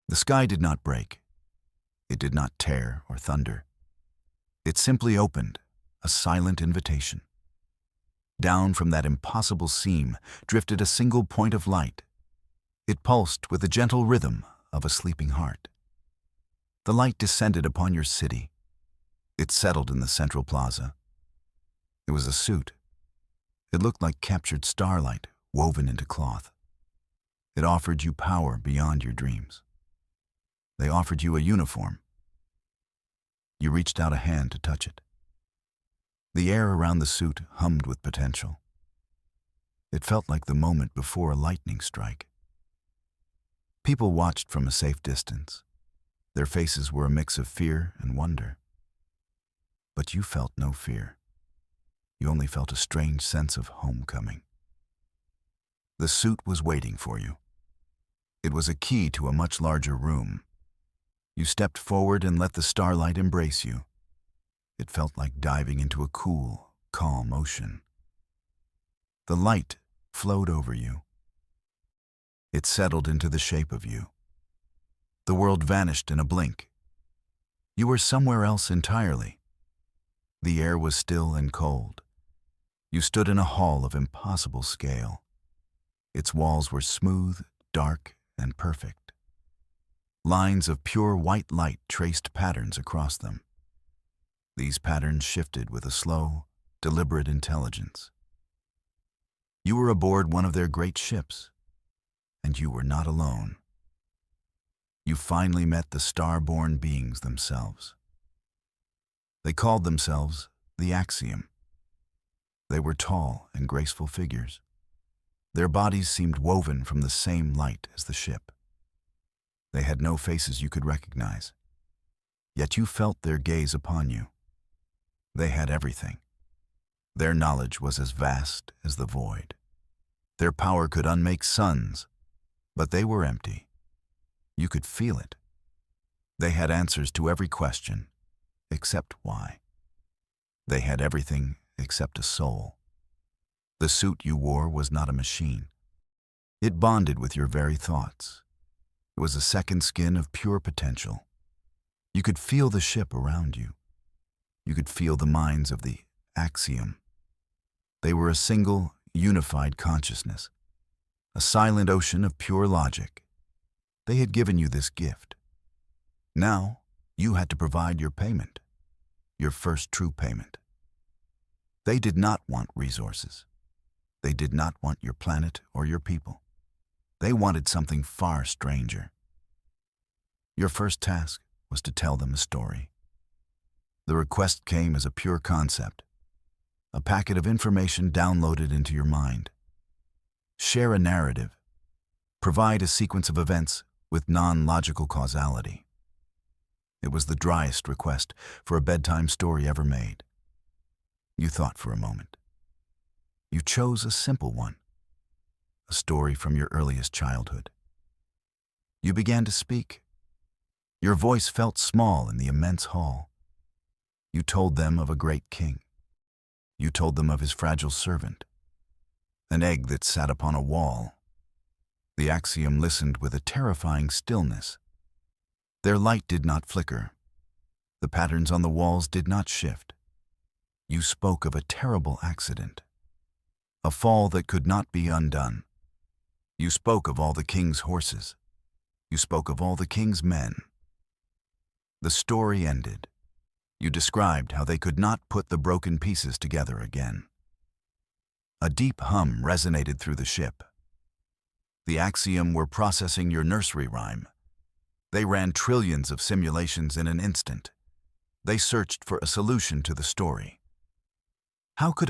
The sky did not break. It did not tear or thunder. It simply opened, a silent invitation. Down from that impossible seam drifted a single point of light. It pulsed with the gentle rhythm of a sleeping heart. The light descended upon your city. It settled in the central plaza. It was a suit. It looked like captured starlight woven into cloth. It offered you power beyond your dreams. They offered you a uniform. You reached out a hand to touch it. The air around the suit hummed with potential. It felt like the moment before a lightning strike. People watched from a safe distance. Their faces were a mix of fear and wonder. But you felt no fear. You only felt a strange sense of homecoming. The suit was waiting for you. It was a key to a much larger room. You stepped forward and let the starlight embrace you. It felt like diving into a cool, calm ocean. The light flowed over you. It settled into the shape of you. The world vanished in a blink. You were somewhere else entirely. The air was still and cold. You stood in a hall of impossible scale. Its walls were smooth, dark, and perfect. Lines of pure white light traced patterns across them. These patterns shifted with a slow, deliberate intelligence. You were aboard one of their great ships, and you were not alone. You finally met the star-born beings themselves. They called themselves the Axiom. They were tall and graceful figures. Their bodies seemed woven from the same light as the ship. They had no faces you could recognize, yet you felt their gaze upon you. They had everything. Their knowledge was as vast as the void. Their power could unmake suns, but they were empty. You could feel it. They had answers to every question, except why. They had everything except a soul. The suit you wore was not a machine. It bonded with your very thoughts. It was a second skin of pure potential. You could feel the ship around you. You could feel the minds of the Axiom. They were a single, unified consciousness, a silent ocean of pure logic. They had given you this gift. Now, you had to provide your payment, your first true payment. They did not want resources. They did not want your planet or your people. They wanted something far stranger. Your first task was to tell them a story. The request came as a pure concept, a packet of information downloaded into your mind. Share a narrative. Provide a sequence of events with non-logical causality. It was the driest request for a bedtime story ever made. You thought for a moment. You chose a simple one, a story from your earliest childhood. You began to speak. Your voice felt small in the immense hall. You told them of a great king. You told them of his fragile servant, an egg that sat upon a wall. The Axiom listened with a terrifying stillness. Their light did not flicker. The patterns on the walls did not shift. You spoke of a terrible accident, a fall that could not be undone. You spoke of all the king's horses. You spoke of all the king's men. The story ended. You described how they could not put the broken pieces together again. A deep hum resonated through the ship. The Axiom were processing your nursery rhyme. They ran trillions of simulations in an instant. They searched for a solution to the story. How could